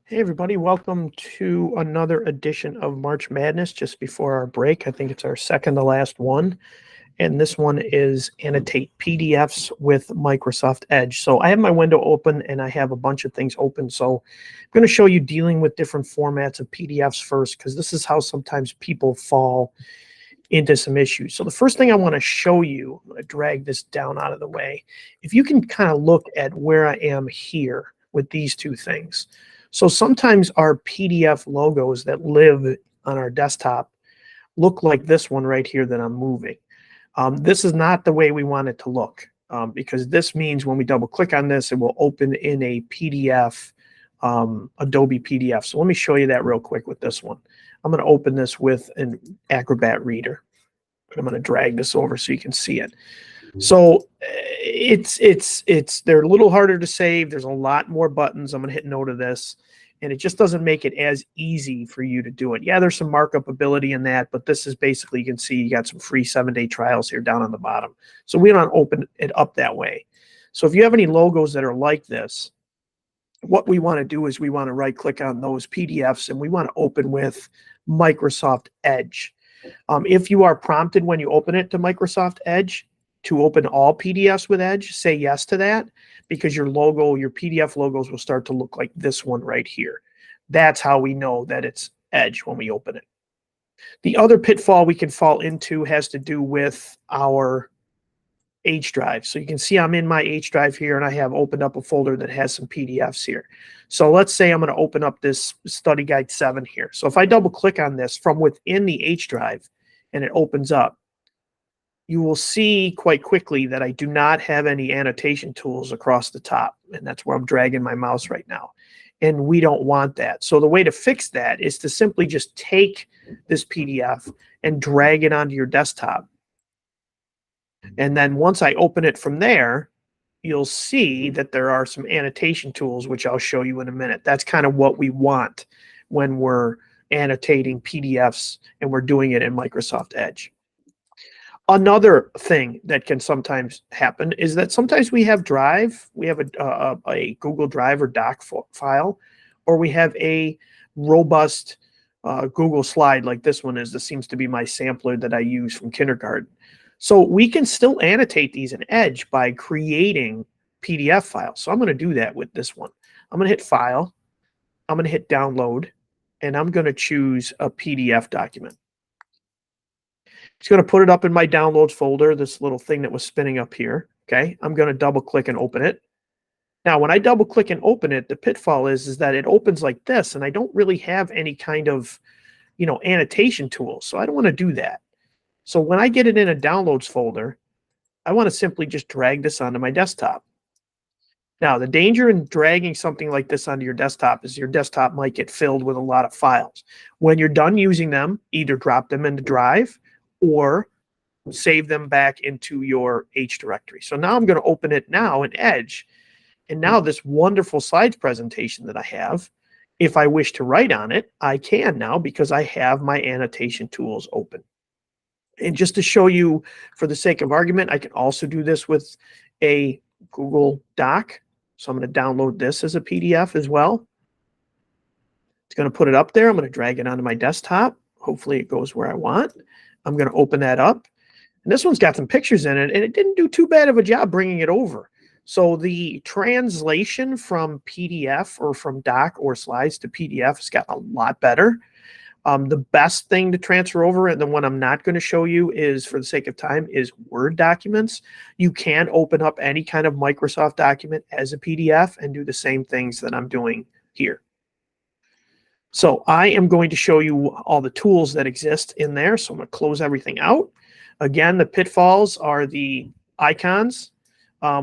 Hey everybody, welcome to another edition of March Madness just before our break. I think it's our second to last one. And this one is Annotate PDFs with Microsoft Edge. So I have my window open and I have a bunch of things open. So I'm going to show you dealing with different formats of PDFs first, because this is how sometimes people fall into some issues. So the first thing I want to show you, I'm going to drag this down out of the way. If you can kind of look at where I am here with these two things. So sometimes our PDF logos that live on our desktop look like this one right here that I'm moving. This is not the way we want it to look, because this means when we double click on this, it will open in a PDF, Adobe PDF. So let me show you that real quick with this one. I'm going to open this with an Acrobat Reader. I'm going to drag this over so you can see it. So they're a little harder to save. There's a lot more buttons. I'm going to hit no to this, and it just doesn't make it as easy for you to do it. Yeah, there's some markup ability in that, but this is basically, you can see you got some free 7-day trials here down on the bottom. So we don't open it up that way. So if you have any logos that are like this, what we want to do is we want to right click on those PDFs and we want to open with Microsoft Edge. If you are prompted when you open it to Microsoft Edge to open all PDFs with Edge, say yes to that, because your logo, your PDF logos will start to look like this one right here. That's how we know that it's Edge when we open it. The other pitfall we can fall into has to do with our H drive. So you can see I'm in my H drive here and I have opened up a folder that has some PDFs here. So let's say I'm going to open up this study guide 7 here. So if I double click on this from within the H drive and it opens up, you will see quite quickly that I do not have any annotation tools across the top. And that's where I'm dragging my mouse right now. And we don't want that. So the way to fix that is to simply just take this PDF and drag it onto your desktop. And then once I open it from there, you'll see that there are some annotation tools, which I'll show you in a minute. That's kind of what we want when we're annotating PDFs and we're doing it in Microsoft Edge. Another thing that can sometimes happen is that sometimes we have a Google Drive or doc file, or we have a robust Google slide like this one is. This seems to be my sampler that I use from kindergarten. So we can still annotate these in Edge by creating PDF files. So I'm going to do that with this one. I'm going to hit File, I'm going to hit Download, and I'm going to choose a PDF document. It's going to put it up in my Downloads folder, this little thing that was spinning up here. Okay, I'm going to double click and open it. Now, when I double click and open it, the pitfall is that it opens like this, and I don't really have any kind of, annotation tools. So I don't want to do that. So when I get it in a downloads folder, I want to simply just drag this onto my desktop. Now, the danger in dragging something like this onto your desktop is your desktop might get filled with a lot of files. When you're done using them, either drop them into Drive or save them back into your H directory. So now I'm going to open it now in Edge. And now this wonderful slides presentation that I have, if I wish to write on it, I can now because I have my annotation tools open. And just to show you, for the sake of argument, I can also do this with a Google Doc. So I'm going to download this as a PDF as well. It's going to put it up there. I'm going to drag it onto my desktop. Hopefully it goes where I want. I'm going to open that up. And this one's got some pictures in it, and it didn't do too bad of a job bringing it over. So the translation from PDF or from doc or slides to PDF has gotten a lot better. The best thing to transfer over, and the one I'm not going to show you is, for the sake of time, is Word documents. You can open up any kind of Microsoft document as a PDF and do the same things that I'm doing here. So I am going to show you all the tools that exist in there. So I'm going to close everything out. Again, the pitfalls are the icons.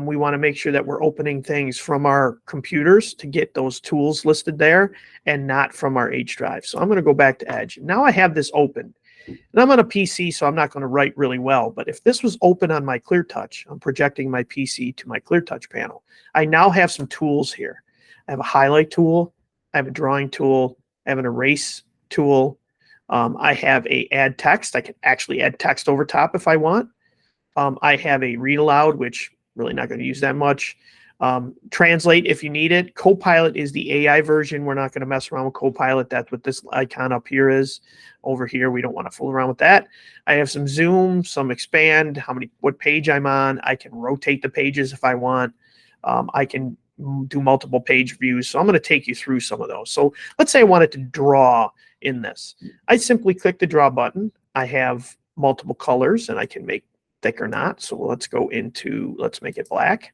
We want to make sure that we're opening things from our computers to get those tools listed there and not from our H drive. So I'm going to go back to Edge. Now I have this open. And I'm on a PC, so I'm not going to write really well. But if this was open on my ClearTouch, I'm projecting my PC to my ClearTouch panel. I now have some tools here. I have a highlight tool. I have a drawing tool. I have an erase tool. I have a add text. I can actually add text over top if I want. I have a read aloud, which really not going to use that much. Translate if you need it. Copilot is the AI version. We're not going to mess around with Copilot. That's what this icon up here is. Over here, we don't want to fool around with that. I have some zoom, some expand, what page I'm on. I can rotate the pages if I want. I can do multiple page views. So I'm going to take you through some of those. So let's say I wanted to draw in this. I simply click the draw button. I have multiple colors and I can make thick or not. So let's make it black.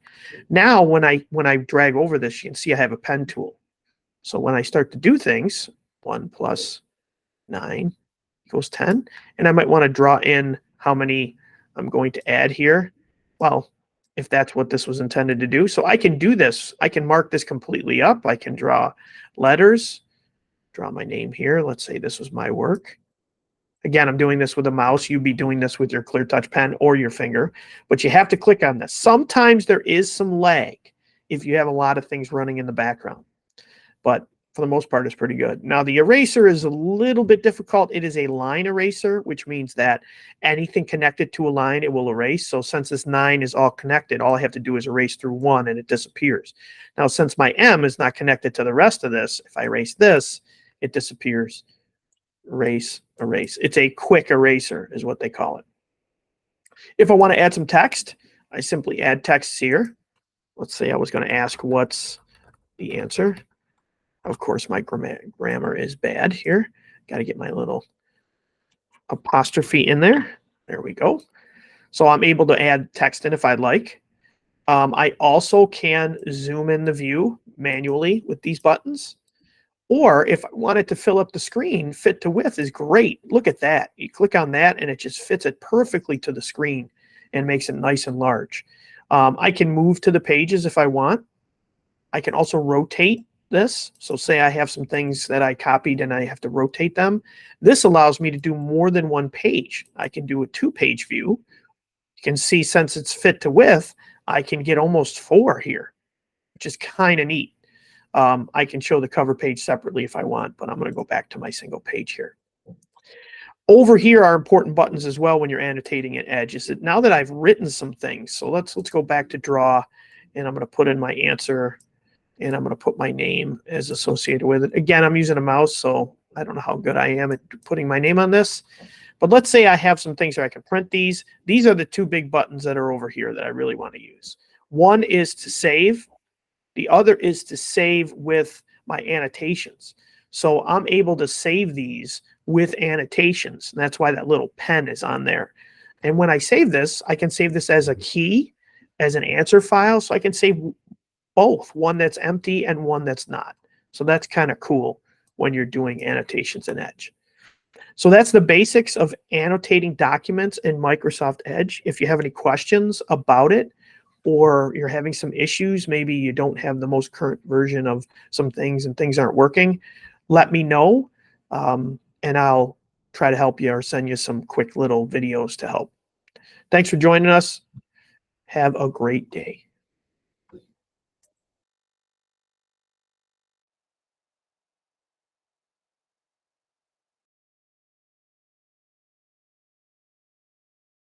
Now, when I drag over this, you can see I have a pen tool. So when I start to do things, 1 + 9 = 10, and I might want to draw in how many I'm going to add here. Well, if that's what this was intended to do. So I can do this. I can mark this completely up. I can draw letters, draw my name here. Let's say this was my work. Again, I'm doing this with a mouse. You'd be doing this with your Clear Touch pen or your finger, but you have to click on this. Sometimes there is some lag if you have a lot of things running in the background, but for the most part, it's pretty good. Now, the eraser is a little bit difficult. It is a line eraser, which means that anything connected to a line, it will erase. So since this 9 is all connected, all I have to do is erase through 1 and it disappears. Now, since my M is not connected to the rest of this, if I erase this, it disappears. Erase, erase. It's a quick eraser is what they call it. If I want to add some text, I simply add text here. Let's say I was going to ask what's the answer. Of course, my grammar is bad here. Got to get my little apostrophe in there. There we go. So I'm able to add text in if I'd like. I also can zoom in the view manually with these buttons. Or if I wanted to fill up the screen, fit to width is great. Look at that. You click on that and it just fits it perfectly to the screen and makes it nice and large. I can move to the pages if I want. I can also rotate this. So say I have some things that I copied and I have to rotate them. This allows me to do more than one page. I can do a 2-page view. You can see since it's fit to width, I can get almost 4 here, which is kind of neat. I can show the cover page separately if I want, but I'm going to go back to my single page here. Over here are important buttons as well when you're annotating in Edge. Is that now that I've written some things, so let's go back to draw, and I'm going to put in my answer, and I'm going to put my name as associated with it. Again, I'm using a mouse, so I don't know how good I am at putting my name on this. But let's say I have some things where I can print these. These are the 2 big buttons that are over here that I really want to use. One is to save. The other is to save with my annotations. So I'm able to save these with annotations. And that's why that little pen is on there. And when I save this, I can save this as a key, as an answer file. So I can save both, one that's empty and one that's not. So that's kind of cool when you're doing annotations in Edge. So that's the basics of annotating documents in Microsoft Edge. If you have any questions about it, or you're having some issues, maybe you don't have the most current version of some things and things aren't working, let me know, and I'll try to help you or send you some quick little videos to help. Thanks for joining us. Have a great day.